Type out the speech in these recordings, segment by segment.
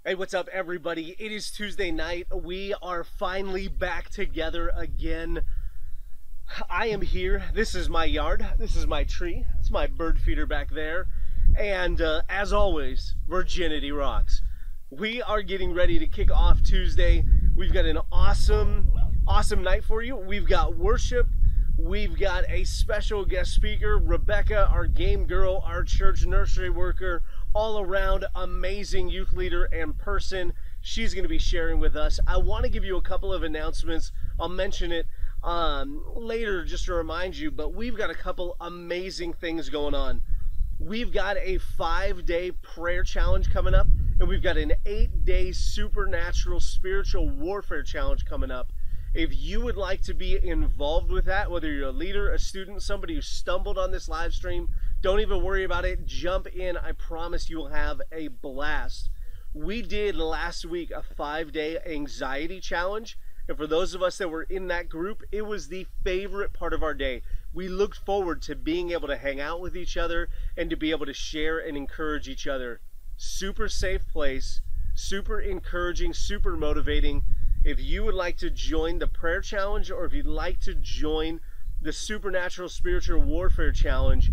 Hey, what's up everybody? It is Tuesday night. We are finally back together again. I am here. This is my yard. This is my tree. That's my bird feeder back there. And as always, virginity rocks. We are getting ready to kick off Tuesday. We've got an awesome night for you. We've got worship. We've got a special guest speaker, Rebecca, our game girl, our church nursery worker, all around amazing youth leader and person. She's going to be sharing with us. I want to give you a couple of announcements. I'll mention it later just to remind you, but we've got a couple amazing things going on. We've got a 5-day prayer challenge coming up, and we've got an 8-day supernatural spiritual warfare challenge coming up. If you would like to be involved with that, whether you're a leader, a student, somebody who stumbled on this live stream, don't even worry about it. Jump in. I promise you will have a blast. We did last week a 5-day anxiety challenge, and for those of us that were in that group, it was the favorite part of our day. We looked forward to being able to hang out with each other and to be able to share and encourage each other. Super safe place, super encouraging, super motivating. If you would like to join the prayer challenge, or if you'd like to join the supernatural spiritual warfare challenge,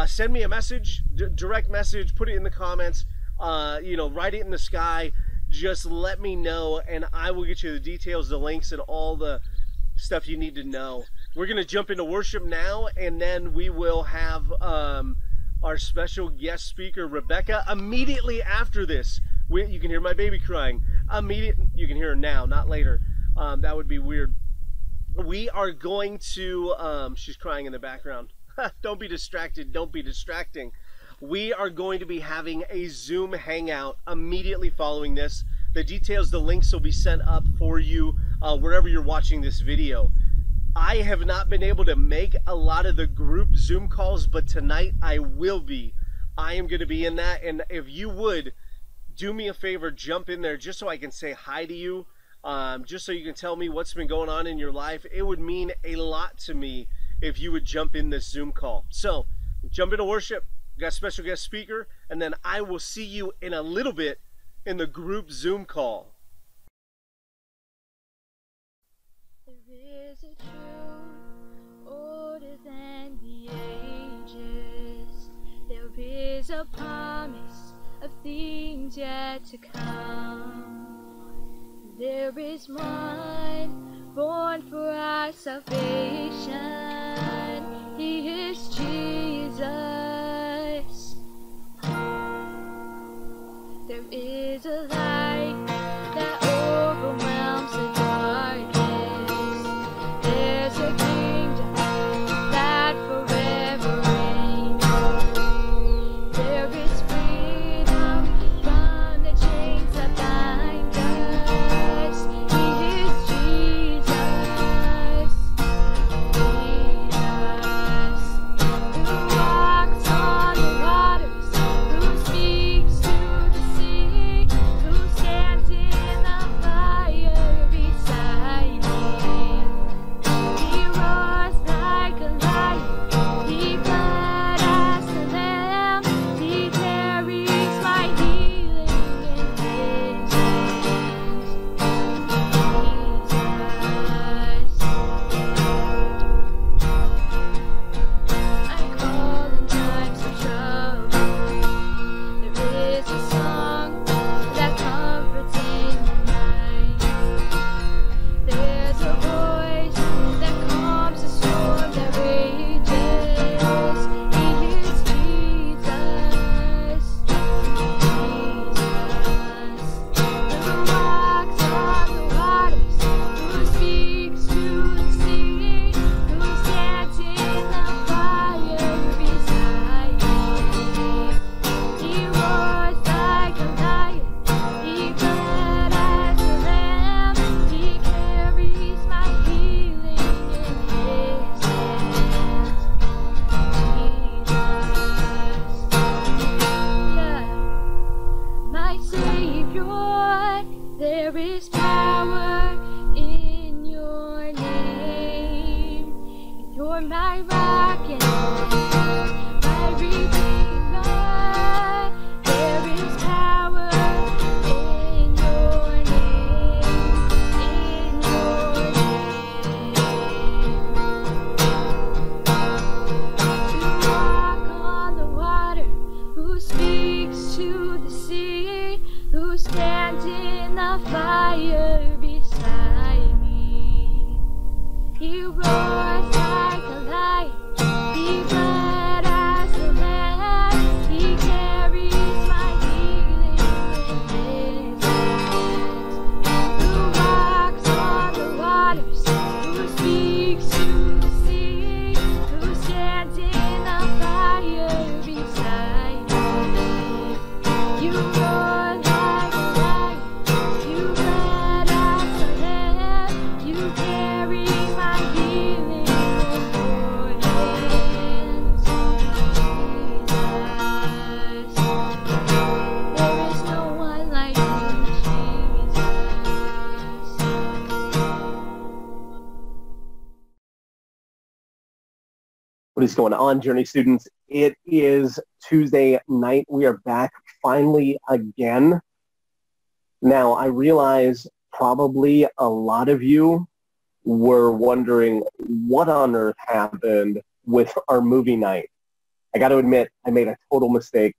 send me a message, direct message, put it in the comments, write it in the sky. Just let me know, and I will get you the details, the links, and all the stuff you need to know. We're going to jump into worship now, and then we will have our special guest speaker, Rebecca, immediately after this. You can hear my baby crying. You can hear her now, not later. That would be weird. We are going to... she's crying in the background. Don't be distracted. Don't be distracting. We are going to be having a Zoom hangout immediately following this. The details, the links will be sent up for you wherever you're watching this video. I have not been able to make a lot of the group Zoom calls, but tonight I will be. I am going to be in that, and if you would, do me a favor, jump in there just so I can say hi to you, just so you can tell me what's been going on in your life. It would mean a lot to me if you would jump in this Zoom call. So, jump into worship. We've got a special guest speaker, and then I will see you in a little bit in the group Zoom call. There is a truth older than the ages. There is a promise of things yet to come. There is one born for our salvation. He is Jesus. There is a light that overwhelms the darkness. There's a kingdom that forever reigns. There is freedom from the chains that bind us. He is Jesus. Jesus, who walks on the waters, who speaks to the sea, who stands in the fire beside me. He roars like a lion, he bled as the lamb, he carries my healing in his hands. Jesus, I call in times of trouble. There is a song that comforts in the night. There's a voice that calms the storm that rages. He is Jesus. Jesus, who walks on the waters, who speaks to the sea, who stands in the fire beside me. He roars like a lion, he bled as a lamb, he carries my healing in his hands. Jesus, my Savior, there is power in your name. You're my rock and my Redeemer. There is power in your name, in your name. To walk on the water, who speaks to the sea, who stands in the fire beside me. He roars like a lion, he bled as a lamb, he carries What is going on, Journey students? It is Tuesday night. We are back finally again. Now, I realize probably a lot of you were wondering what on earth happened with our movie night. I got to admit, I made a total mistake.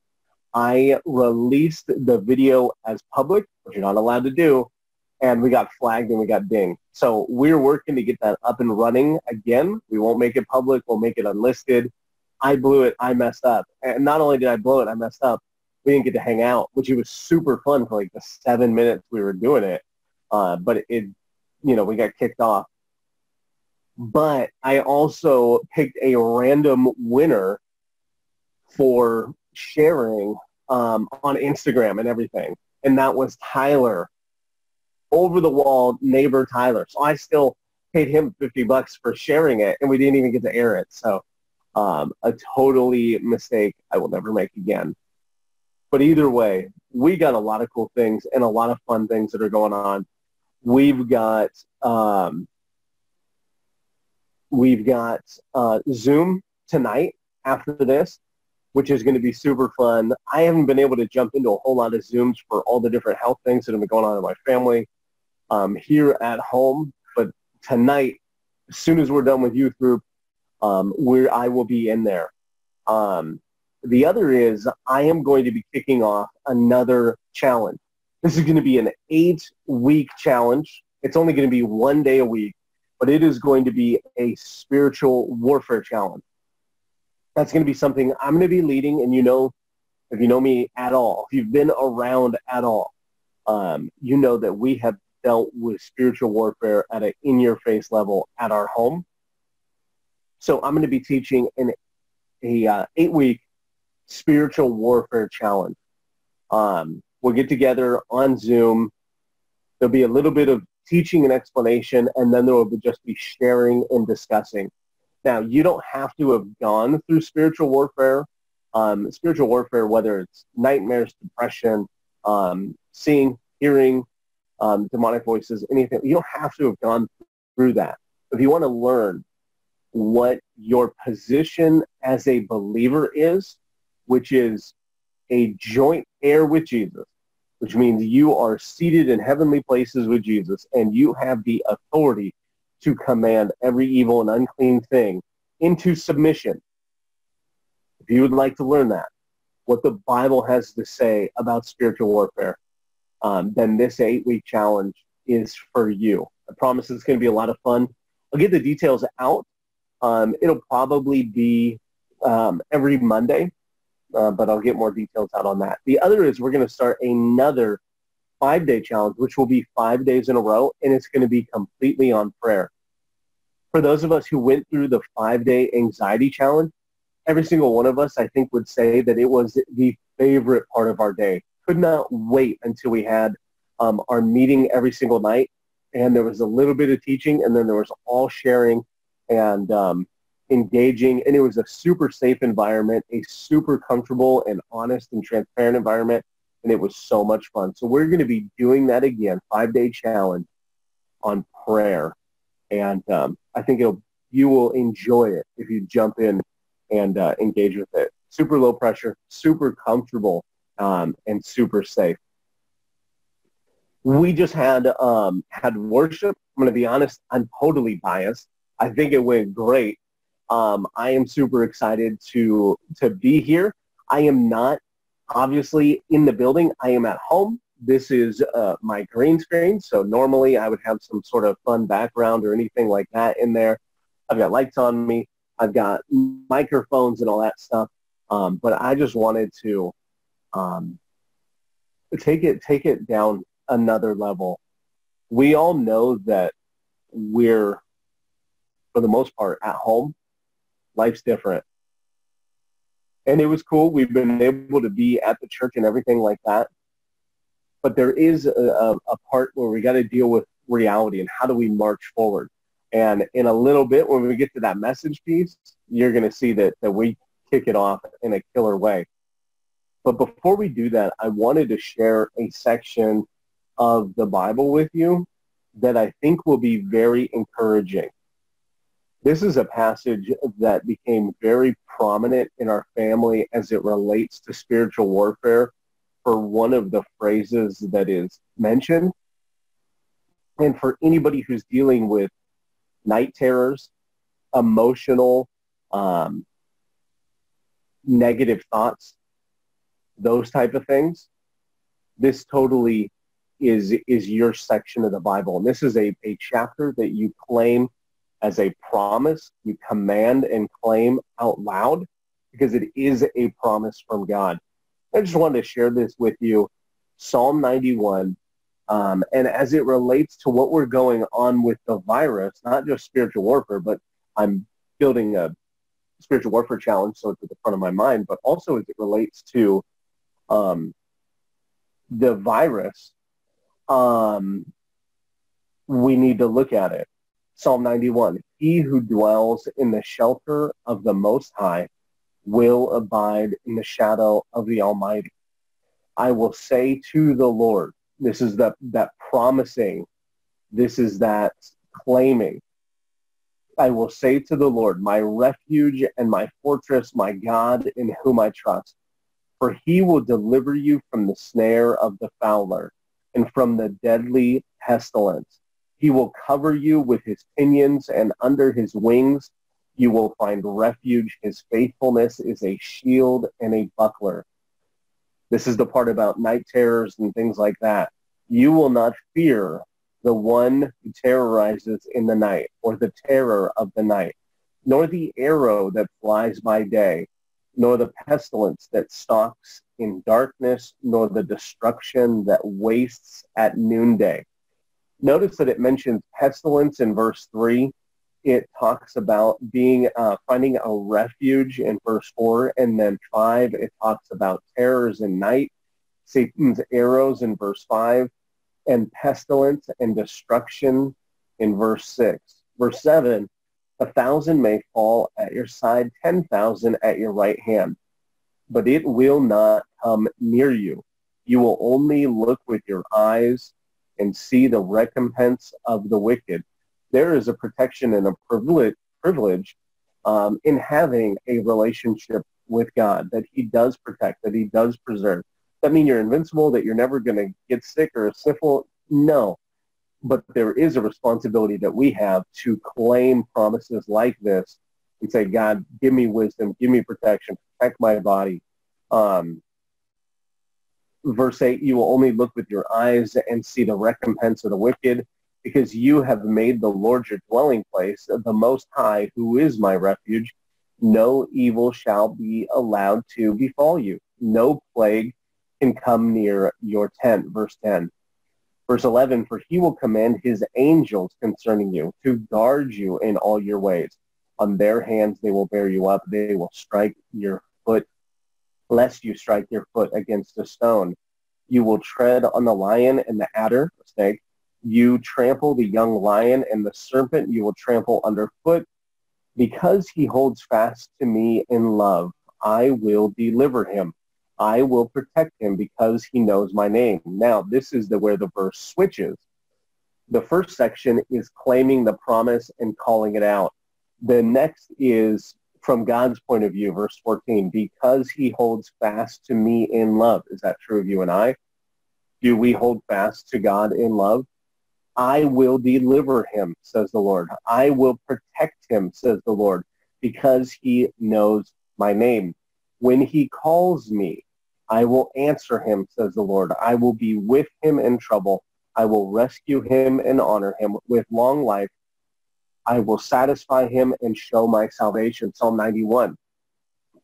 I released the video as public, which you're not allowed to do, and we got flagged and we got dinged. So we're working to get that up and running again. We won't make it public. We'll make it unlisted. I blew it. I messed up. And not only did I blow it, I messed up. We didn't get to hang out, which it was super fun for like the 7 minutes we were doing it. But we got kicked off. But I also picked a random winner for sharing on Instagram and everything. And that was Tyler. Over the wall neighbor Tyler. So I still paid him $50 for sharing it, and we didn't even get to air it. So a totally mistake I will never make again. But either way, we got a lot of cool things and a lot of fun things that are going on. We've got Zoom tonight after this, which is going to be super fun. I haven't been able to jump into a whole lot of Zooms for all the different health things that have been going on in my family here at home. But tonight, as soon as we're done with youth group, I will be in there. The other is I am going to be kicking off another challenge. This is going to be an 8-week challenge. It's only going to be 1 day a week, but it is going to be a spiritual warfare challenge. That's going to be something I'm going to be leading, and if you know me at all, if you've been around at all, you know that we have dealt with spiritual warfare at an in-your-face level at our home. So I'm going to be teaching a 8-week spiritual warfare challenge. We'll get together on Zoom. There'll be a little bit of teaching and explanation, and then there will just be sharing and discussing. Now, you don't have to have gone through spiritual warfare. Spiritual warfare, whether it's nightmares, depression, seeing, hearing, demonic voices, anything, you don't have to have gone through that. If you want to learn what your position as a believer is, which is a joint heir with Jesus, which means you are seated in heavenly places with Jesus, and you have the authority to command every evil and unclean thing into submission. If you would like to learn that, what the Bible has to say about spiritual warfare, then this 8-week challenge is for you. I promise it's going to be a lot of fun. I'll get the details out. It'll probably be every Monday, but I'll get more details out on that. The other is we're going to start another 5-day challenge, which will be 5 days in a row, and it's going to be completely on prayer. For those of us who went through the 5-day anxiety challenge, every single one of us, I think, would say that it was the favorite part of our day. Could not wait until we had our meeting every single night, and there was a little bit of teaching, and then there was all sharing and engaging, and it was a super safe environment, a super comfortable and honest and transparent environment, and it was so much fun. So we're going to be doing that again, 5-day challenge on prayer, and I think you will enjoy it if you jump in and engage with it. Super low pressure, super comfortable, and super safe. We just had worship. I'm going to be honest, I'm totally biased. I think it went great. I am super excited to be here. I am not obviously in the building. I am at home. This is my green screen. So normally I would have some sort of fun background or anything like that in there. I've got lights on me. I've got microphones and all that stuff. But I just wanted to take it down another level. We all know that we're, for the most part, at home. Life's different. And it was cool. We've been able to be at the church and everything like that. But there is a part where we got to deal with reality and how do we march forward. And in a little bit, when we get to that message piece, you're going to see that we kick it off in a killer way. But before we do that, I wanted to share a section of the Bible with you that I think will be very encouraging. This is a passage that became very prominent in our family as it relates to spiritual warfare for one of the phrases that is mentioned. And for anybody who's dealing with night terrors, emotional, negative thoughts, those type of things, this totally is your section of the Bible. And this is a chapter that you claim as a promise, you command and claim out loud, because it is a promise from God. I just wanted to share this with you, Psalm 91, and as it relates to what we're going on with the virus, not just spiritual warfare, but I'm building a spiritual warfare challenge, so it's at the front of my mind, but also as it relates to the virus, we need to look at it. Psalm 91, he who dwells in the shelter of the Most High will abide in the shadow of the Almighty. I will say to the Lord, this is that promising, this is that claiming. I will say to the Lord, my refuge and my fortress, my God in whom I trust. For he will deliver you from the snare of the fowler and from the deadly pestilence. He will cover you with his pinions, and under his wings you will find refuge. His faithfulness is a shield and a buckler. This is the part about night terrors and things like that. You will not fear the one who terrorizes in the night, or the terror of the night, nor the arrow that flies by day, nor the pestilence that stalks in darkness, nor the destruction that wastes at noonday. Notice that it mentions pestilence in verse 3. It talks about finding a refuge in verse 4, and then 5, it talks about terrors in night, Satan's arrows in verse 5, and pestilence and destruction in verse 6. Verse 7, 1,000 may fall at your side, 10,000 at your right hand, but it will not come near you. You will only look with your eyes and see the recompense of the wicked. There is a protection and a privilege in having a relationship with God, that he does protect, that he does preserve. That mean you're invincible, that you're never going to get sick or sniffle? No. But there is a responsibility that we have to claim promises like this and say, God, give me wisdom, give me protection, protect my body. Verse 8, you will only look with your eyes and see the recompense of the wicked, because you have made the Lord your dwelling place, the Most High, who is my refuge. No evil shall be allowed to befall you. No plague can come near your tent. Verse 10. Verse 11, for he will command his angels concerning you to guard you in all your ways. On their hands they will bear you up. They will strike your foot, lest you strike your foot against a stone. You will tread on the lion and the adder, snake. You trample the young lion and the serpent you will trample underfoot. Because he holds fast to me in love, I will deliver him. I will protect him because he knows my name. Now, this is where the verse switches. The first section is claiming the promise and calling it out. The next is from God's point of view, verse 14, because he holds fast to me in love. Is that true of you and I? Do we hold fast to God in love? I will deliver him, says the Lord. I will protect him, says the Lord, because he knows my name. When he calls me, I will answer him, says the Lord. I will be with him in trouble. I will rescue him and honor him with long life. I will satisfy him and show my salvation. Psalm 91.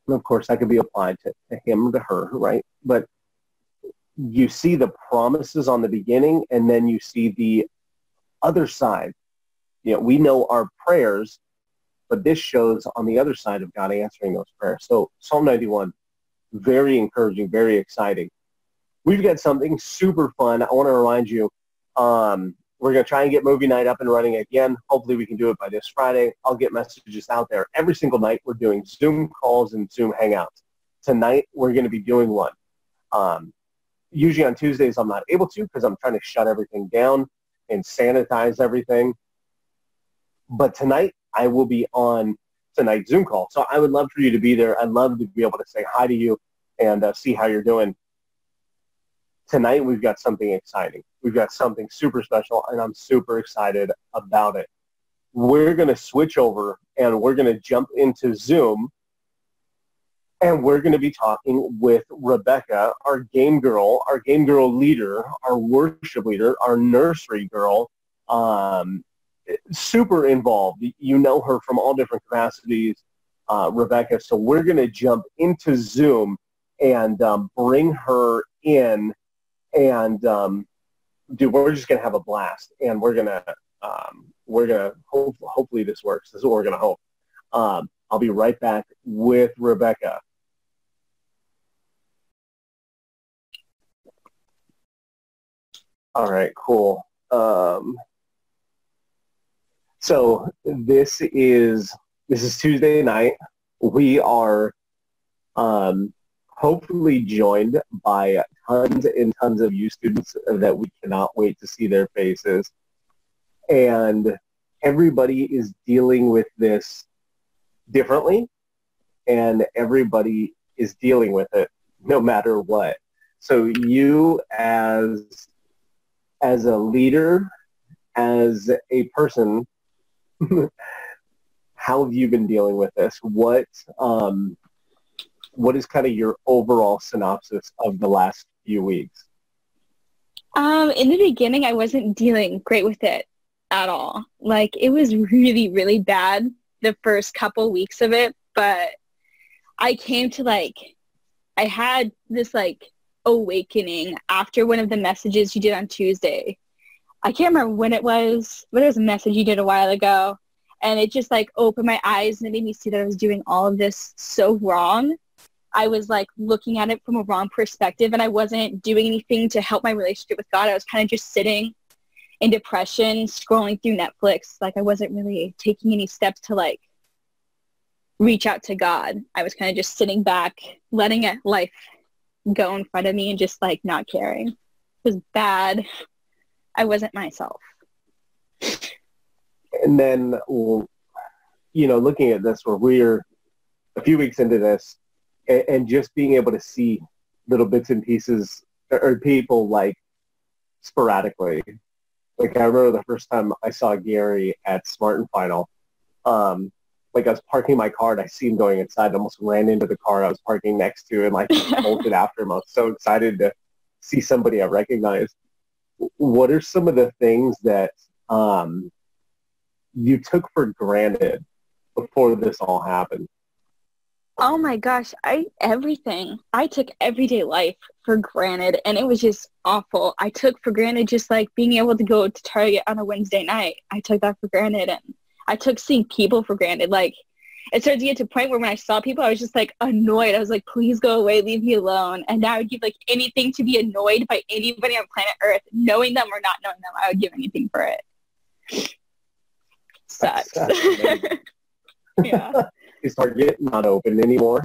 And of course, that could be applied to him or to her, right? But you see the promises on the beginning, and then you see the other side. You know, we know our prayers, but this shows on the other side of God answering those prayers. So Psalm 91, very encouraging, very exciting. We've got something super fun. I want to remind you, we're going to try and get movie night up and running again. Hopefully we can do it by this Friday. I'll get messages out there. Every single night we're doing Zoom calls and Zoom hangouts. Tonight we're going to be doing one. Usually on Tuesdays I'm not able to because I'm trying to shut everything down and sanitize everything. But tonight I will be on tonight's Zoom call. So I would love for you to be there. I'd love to be able to say hi to you and see how you're doing. Tonight, we've got something exciting. We've got something super special, and I'm super excited about it. We're going to switch over, and we're going to jump into Zoom, and we're going to be talking with Rebecca, our game girl leader, our worship leader, our nursery girl, super involved. You know her from all different capacities, Rebecca. So we're going to jump into Zoom and bring her in. And dude, we're just gonna have a blast, and we're gonna hopefully this works. This is what we're gonna hope. I'll be right back with Rebecca. All right, cool. So this is Tuesday night. We are hopefully joined by tons and tons of you students that we cannot wait to see their faces. And everybody is dealing with this differently, and everybody is dealing with it no matter what. So you as a leader, as a person, how have you been dealing with this? What is kind of your overall synopsis of the last few weeks? In the beginning, I wasn't dealing great with it at all. Like, it was really, really bad the first couple weeks of it, but I came to, I had this, awakening after one of the messages you did on Tuesday. I can't remember when it was, but it was a message you did a while ago, and it just, opened my eyes, and it made me see that I was doing all of this so wrong. I was looking at it from a wrong perspective, and I wasn't doing anything to help my relationship with God. I was kind of just sitting in depression, scrolling through Netflix. I wasn't really taking any steps to reach out to God. I was kind of just sitting back, letting life go in front of me and just not caring. It was bad. I wasn't myself. And then, looking at this, where we're a few weeks into this, and just being able to see little bits and pieces or people sporadically. I remember the first time I saw Gary at Smart and Final. I was parking my car and I see him going inside. I almost ran into the car I was parking next to and bolted after him. I was so excited to see somebody I recognized. What are some of the things that you took for granted before this all happened? Oh my gosh, everything. I took everyday life for granted, and it was just awful. I took for granted just being able to go to Target on a Wednesday night. I took that for granted, and I took seeing people for granted. It started to get to a point where when I saw people, I was just annoyed. I was please go away, leave me alone. And now I would give anything to be annoyed by anybody on planet Earth, knowing them or not knowing them. I would give anything for it. Sucks. Yeah. Is Target not open anymore?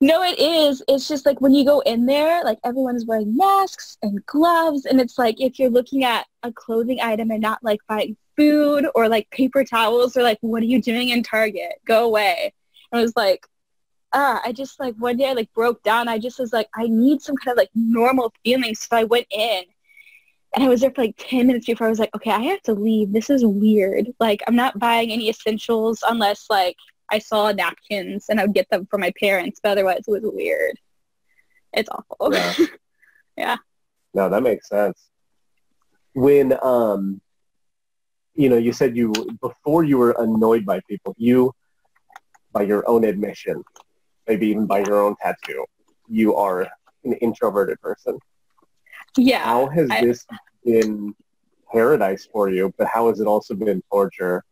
No, it is. It's just when you go in there, everyone is wearing masks and gloves, and it's if you're looking at a clothing item and not buying food or paper towels, or what are you doing in Target? Go away. And I was I just one day I broke down. I just was I need some kind of normal feeling. So I went in, and I was there for 10 minutes before I was okay, I have to leave. This is weird. I'm not buying any essentials unless I saw napkins and I would get them for my parents, but otherwise it was weird. It's awful. Yeah. Yeah. No, that makes sense. When, you said before you were annoyed by people, by your own admission, maybe even by your own tattoo, you are an introverted person. Yeah. How has this been paradise for you, but how has it also been torture?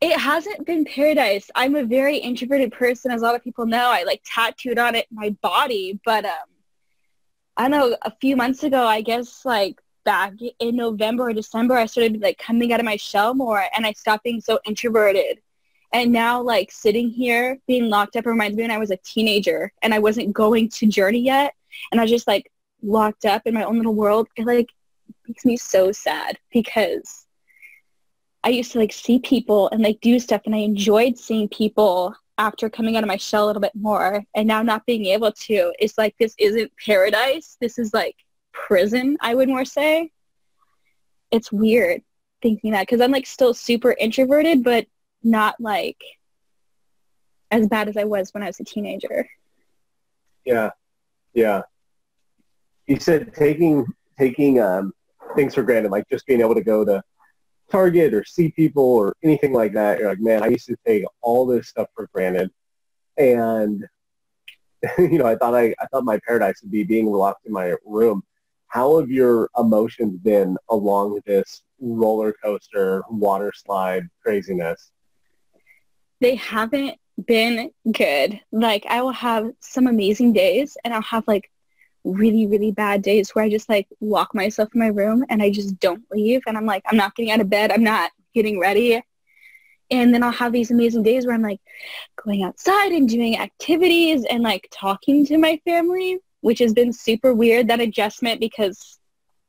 It hasn't been paradise. I'm a very introverted person, as a lot of people know. I tattooed on it my body, but I don't know, a few months ago, I guess back in November or December, I started coming out of my shell more, and I stopped being so introverted. And now sitting here being locked up reminds me when I was a teenager and I wasn't going to Journey yet, and I was just locked up in my own little world. It makes me so sad because I used to like see people and like do stuff, and I enjoyed seeing people after coming out of my shell a little bit more. And now not being able to, it's like, this isn't paradise. This is like prison, I would more say. It's weird thinking that, because I'm like still super introverted, but not like as bad as I was when I was a teenager. Yeah. Yeah. You said taking things for granted, like just being able to go to Target or see people or anything like that. You're like, man, I used to take all this stuff for granted. And, I thought my paradise would be being locked in my room. How have your emotions been along this roller coaster, water slide craziness? They haven't been good. Like, I will have some amazing days, and I'll have like really, really bad days where I just like lock myself in my room and I just don't leave. And I'm like, I'm not getting out of bed. I'm not getting ready. And then I'll have these amazing days where I'm like going outside and doing activities and like talking to my family, which has been super weird, that adjustment, because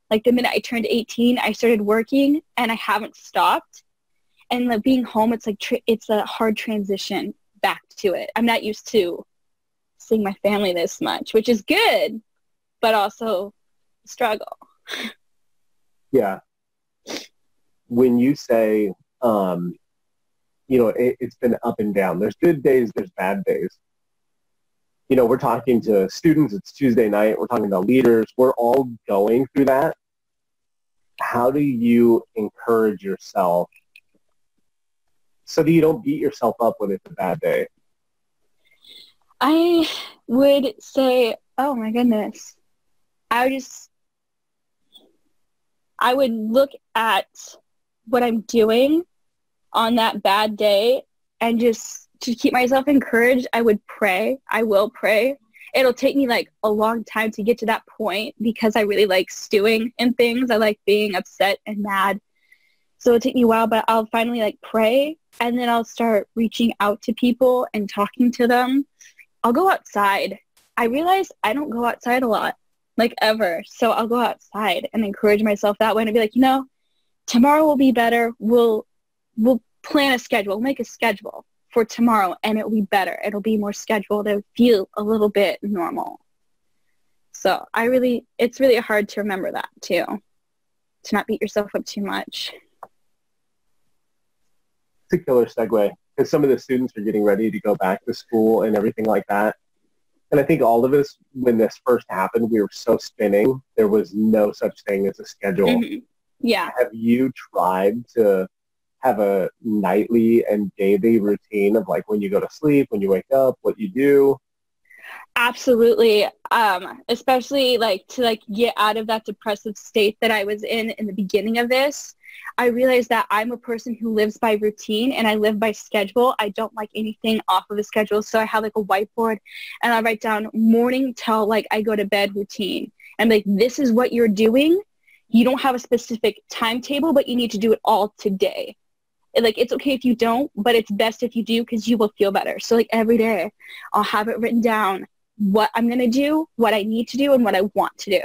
like the minute I turned 18, I started working and I haven't stopped. And like being home, it's like, it's a hard transition back to it. I'm not used to seeing my family this much, which is good, but also struggle. Yeah. When you say, it's been up and down. There's good days, there's bad days. We're talking to students. It's Tuesday night. We're talking to leaders. We're all going through that. How do you encourage yourself so that you don't beat yourself up when it's a bad day? I would say, oh my goodness. I would look at what I'm doing on that bad day, and just to keep myself encouraged, I would pray. I will pray. It'll take me like a long time to get to that point, because I really like stewing in things. I like being upset and mad. So it'll take me a while, but I'll finally like pray, and then I'll start reaching out to people and talking to them. I'll go outside. I realize I don't go outside a lot, like ever. So I'll go outside and encourage myself that way, and be like, tomorrow will be better. We'll plan a schedule. We'll make a schedule for tomorrow, and it'll be better. It'll be more scheduled. It'll feel a little bit normal. So it's really hard to remember that too, to not beat yourself up too much. It's a killer segue, because some of the students are getting ready to go back to school and everything like that. And I think all of us, when this first happened, we were so spinning. There was no such thing as a schedule. Mm-hmm. Yeah. Have you tried to have a nightly and daily routine of like when you go to sleep, when you wake up, what you do? Absolutely. Especially like to like get out of that depressive state that I was in the beginning of this. I realized that I'm a person who lives by routine, and I live by schedule. I don't like anything off of a schedule. So I have like a whiteboard, and I write down morning till like I go to bed routine. And like, this is what you're doing. You don't have a specific timetable, but you need to do it all today. Like, it's okay if you don't, but it's best if you do, because you will feel better. So like every day I'll have it written down, what I'm going to do, what I need to do, and what I want to do.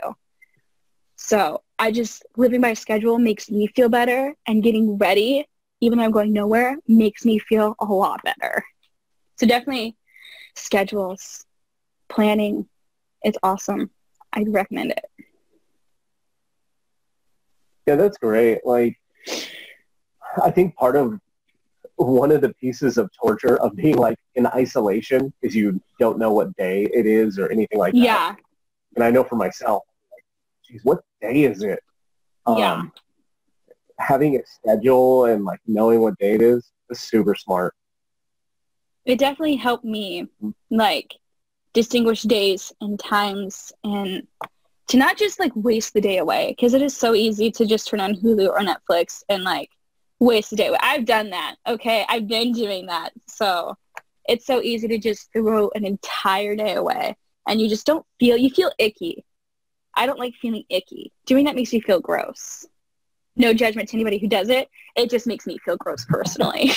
So I just, living by schedule makes me feel better, and getting ready, even though I'm going nowhere, makes me feel a lot better. So definitely schedules, planning, it's awesome. I'd recommend it. Yeah, that's great. Like, I think one of the pieces of torture of being like in isolation is you don't know what day it is or anything like that. Yeah. And I know for myself, like, geez, what day is it? Yeah. Having a schedule and like knowing what day it is super smart. It definitely helped me like distinguish days and times, and to not just like waste the day away, because it is so easy to just turn on Hulu or Netflix and like waste the day away. I've done that. Okay. I've been doing that. So it's so easy to just throw an entire day away, and you just you feel icky. I don't like feeling icky. Doing that makes me feel gross. No judgment to anybody who does it. It just makes me feel gross personally.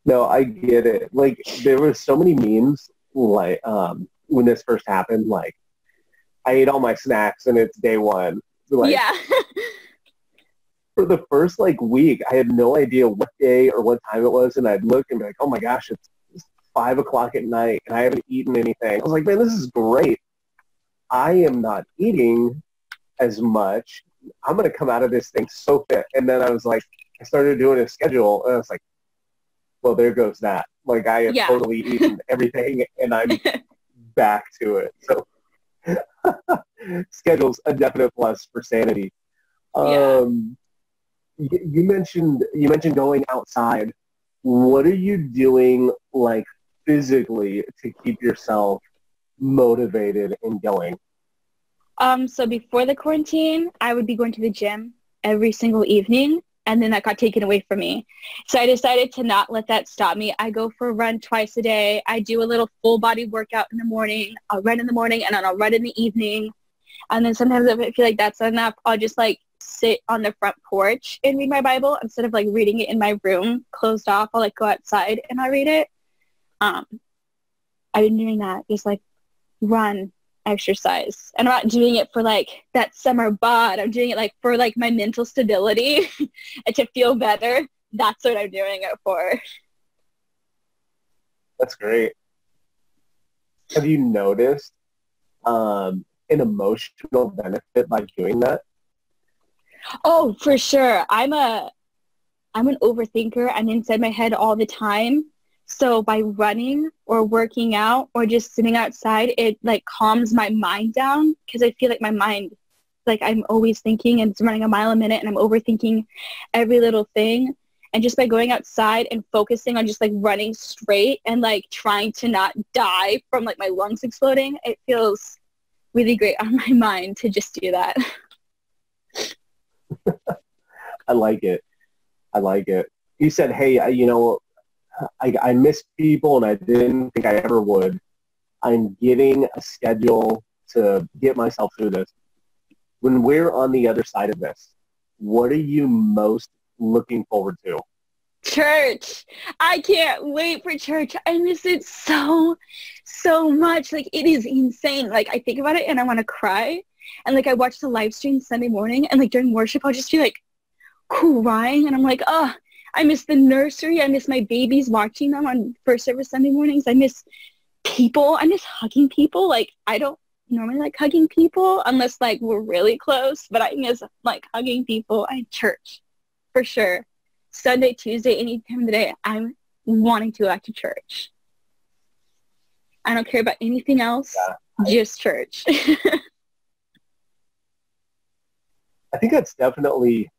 No, I get it. Like, there were so many memes, like, when this first happened, like, I ate all my snacks and it's day one. Like, yeah. for the first like week, I had no idea what day or what time it was, and I'd look and be like, oh my gosh, it's 5 o'clock at night, and I haven't eaten anything. I was like, man, this is great. I am not eating as much. I'm going to come out of this thing so fit. And then I was like, I started doing a schedule, and I was like, well, there goes that. Like, I have totally eaten everything, and I'm back to it. So schedule's a definite plus for sanity. You mentioned going outside. What are you doing, like, physically to keep yourself motivated and going? So before the quarantine, I would be going to the gym every single evening, and then that got taken away from me. So I decided to not let that stop me. I go for a run twice a day. I do a little full body workout in the morning. I'll run in the morning, and then I'll run in the evening. And then sometimes if I feel like that's enough, I'll just like sit on the front porch and read my Bible instead of like reading it in my room closed off. I'll like go outside and I'll read it. I've been doing that, just like run, exercise. And I'm not doing it for like that summer bod. I'm doing it like for like my mental stability and to feel better. That's what I'm doing it for. That's great. Have you noticed an emotional benefit by doing that? Oh, for sure. I'm an overthinker. I'm inside my head all the time. So by running or working out or just sitting outside, it like calms my mind down because I feel like my mind, like I'm always thinking and it's running a mile a minute and I'm overthinking every little thing. And just by going outside and focusing on just like running straight and like trying to not die from like my lungs exploding, it feels really great on my mind to just do that. I like it. I like it. You said, hey, I miss people and I didn't think I ever would. I'm getting a schedule to get myself through this. When we're on the other side of this, what are you most looking forward to? Church. I can't wait for church. I miss it so much. Like, it is insane. Like, I think about it and I want to cry. And like, I watch the live stream Sunday morning and like during worship, I'll just be like crying. And I'm like, oh, I miss the nursery. I miss my babies watching them on first service Sunday mornings. I miss people. I miss hugging people. Like, I don't normally like hugging people unless like we're really close, but I miss like hugging people at church for sure. Sunday, Tuesday, any time of the day, I'm wanting to go back to church. I don't care about anything else, just church. I think that's definitely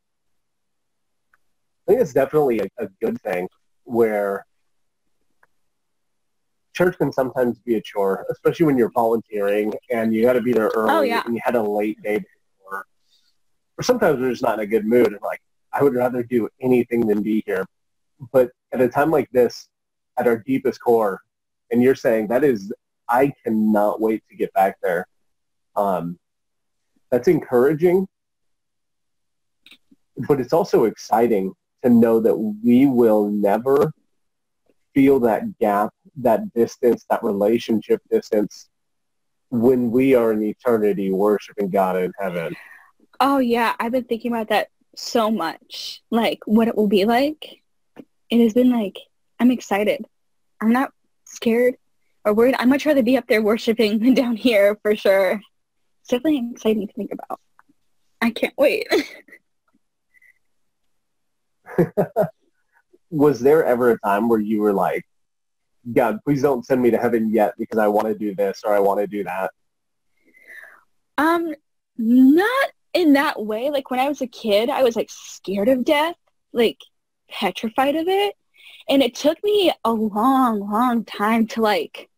a good thing where church can sometimes be a chore, especially when you're volunteering and you got to be there early and you had a late day before. Or sometimes we're just not in a good mood and like, I would rather do anything than be here. But at a time like this, at our deepest core, and you're saying I cannot wait to get back there. That's encouraging, but it's also exciting to know that we will never feel that gap, that distance, that relationship distance when we are in eternity worshiping God in heaven. Oh, yeah. I've been thinking about that so much, like what it will be like. It has been like, I'm excited. I'm not scared or worried. I'd much rather be up there worshiping than down here for sure. It's definitely exciting to think about. I can't wait. Was there ever a time where you were like, God, please don't send me to heaven yet because I want to do this or I want to do that? Not in that way. Like when I was a kid, I was like scared of death, like petrified of it. And it took me a long time to like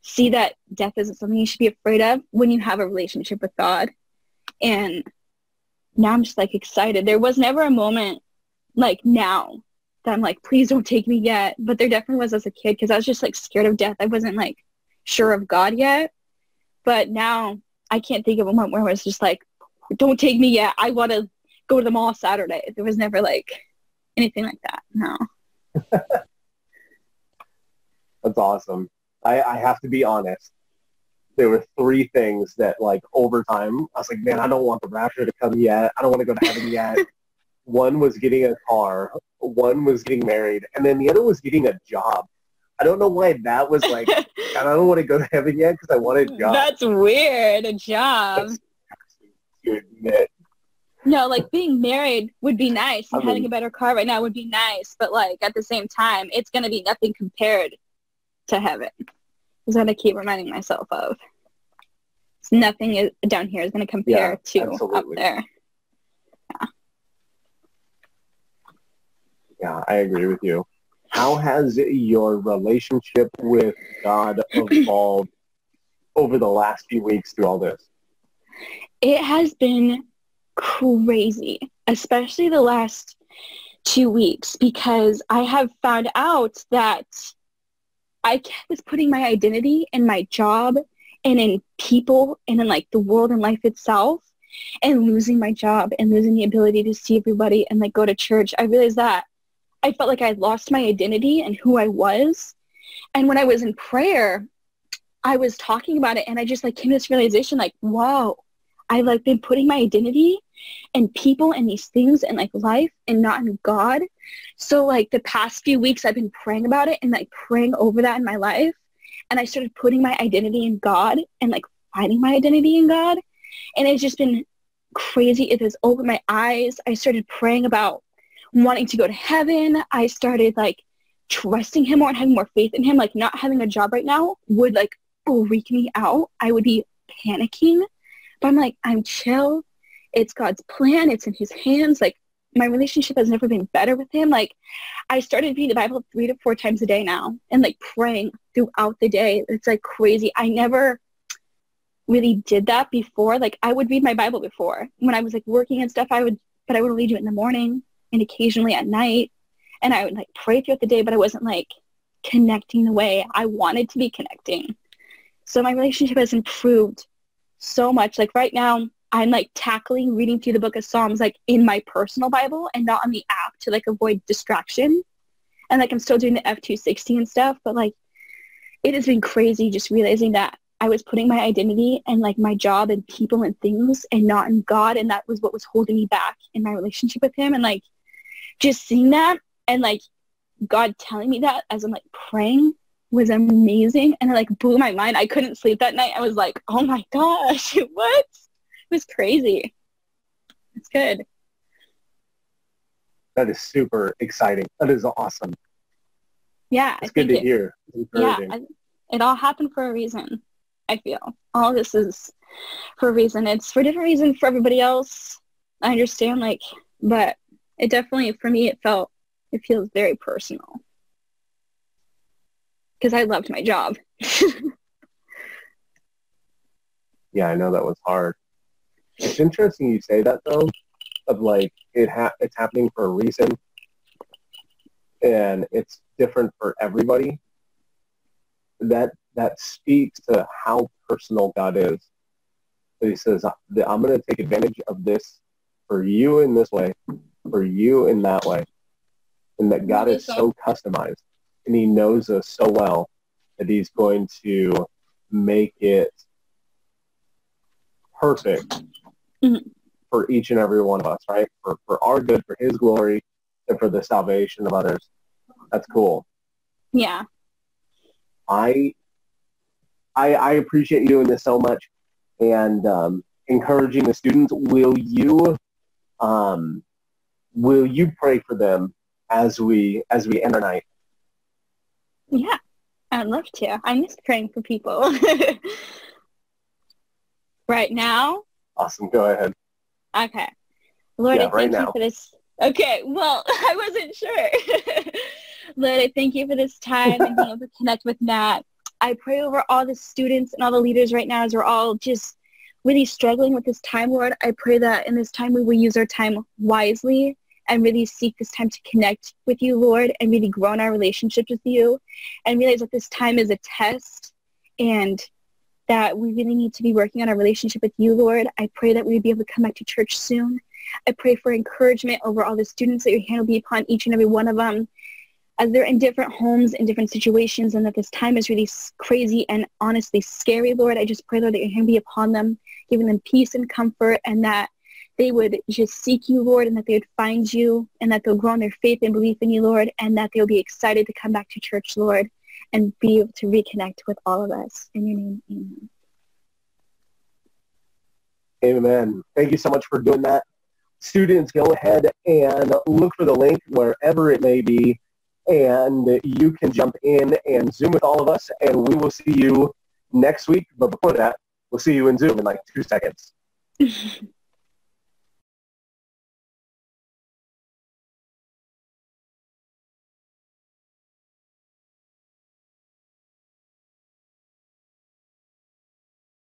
see that death isn't something you should be afraid of when you have a relationship with God. And now I'm just like excited. There was never a moment like now that I'm like, please don't take me yet. But there definitely was as a kid because I was just like scared of death. I wasn't like sure of God yet. But now I can't think of a moment where I was just like, don't take me yet. I want to go to the mall Saturday. There was never like anything like that. No. That's awesome. I have to be honest. There were 3 things that like over time, I was like, man, I don't want the rapture to come yet. I don't want to go to heaven yet. one was getting a car, one was getting married, and then the other was getting a job. I don't know why that was like, God, I don't want to go to heaven yet because I want a job. That's weird, a job. To admit. No, like being married would be nice, and having a better car right now would be nice, but like at the same time, it's going to be nothing compared to heaven. Is what I keep reminding myself of. Nothing down here is going to compare to absolutely. Up there. Yeah, I agree with you. How has your relationship with God evolved over the last few weeks through all this? It has been crazy, especially the last 2 weeks, because I have found out that I was putting my identity in my job and in people and in like the world and life itself, and losing my job and losing the ability to see everybody and like go to church. I realized that I felt like I had lost my identity and who I was. And when I was in prayer, I was talking about it, and I just like came to this realization like, whoa, I've like been putting my identity in people and these things and like life and not in God. So like the past few weeks I've been praying about it and like praying over that in my life. And I started putting my identity in God and like finding my identity in God. And it's just been crazy. It has opened my eyes. I started praying about wanting to go to heaven. I started like trusting him more and having more faith in him. Like not having a job right now would like freak me out. I would be panicking. But I'm like, I'm chill. It's God's plan. It's in his hands. Like my relationship has never been better with him. Like I started reading the Bible 3 to 4 times a day now and like praying throughout the day. It's like crazy. I never really did that before. Like I would read my Bible before when I was like working and stuff. But I would read it in the morning and occasionally at night. And I would like pray throughout the day, but I wasn't like connecting the way I wanted to be connecting. So my relationship has improved so much. Like right now, I'm like tackling reading through the book of Psalms like in my personal Bible and not on the app to like avoid distraction. And like I'm still doing the F260 and stuff, but like it has been crazy just realizing that I was putting my identity and like my job and people and things and not in God, and that was what was holding me back in my relationship with him. And like just seeing that and like God telling me that as I'm like praying was amazing, and it like blew my mind. I couldn't sleep that night. I was like, oh my gosh, what? It was crazy. It's good. That is super exciting. That is awesome. Yeah. It's good to hear. It's encouraging. Yeah, it all happened for a reason, I feel. All this is for a reason. It's for a different reason for everybody else. I understand, like, but it definitely, for me, it feels very personal. Because I loved my job. Yeah, I know that was hard. It's interesting you say that, though, of like it's happening for a reason, and it's different for everybody. That speaks to how personal God is. That he says, I'm going to take advantage of this for you in this way, for you in that way. And that God is so customized, and he knows us so well that he's going to make it perfect for each and every one of us, right? For our good, for his glory, and for the salvation of others. That's cool. Yeah. I appreciate you doing this so much and encouraging the students. Will you pray for them as we end our night? Yeah, I'd love to. I miss praying for people. Right now? Awesome. Go ahead. Okay. Lord, yeah, I thank you for this. Okay, well, I wasn't sure. Lord, I thank you for this time and being able to connect with Nat. I pray over all the students and all the leaders right now as we're all just really struggling with this time, Lord. I pray that in this time we will use our time wisely and really seek this time to connect with you, Lord, and really grow in our relationships with you, and realize that this time is a test and that we really need to be working on our relationship with you, Lord. I pray that we would be able to come back to church soon. I pray for encouragement over all the students, that your hand will be upon each and every one of them as they're in different homes, in different situations, and that this time is really crazy and honestly scary, Lord. I just pray, Lord, that your hand be upon them, giving them peace and comfort, and that they would just seek you, Lord, and that they would find you, and that they'll grow in their faith and belief in you, Lord, and that they'll be excited to come back to church, Lord, and be able to reconnect with all of us. In your name, amen. Amen. Thank you so much for doing that. Students, go ahead and look for the link wherever it may be, and you can jump in and Zoom with all of us, and we will see you next week. But before that, we'll see you in Zoom in like 2 seconds.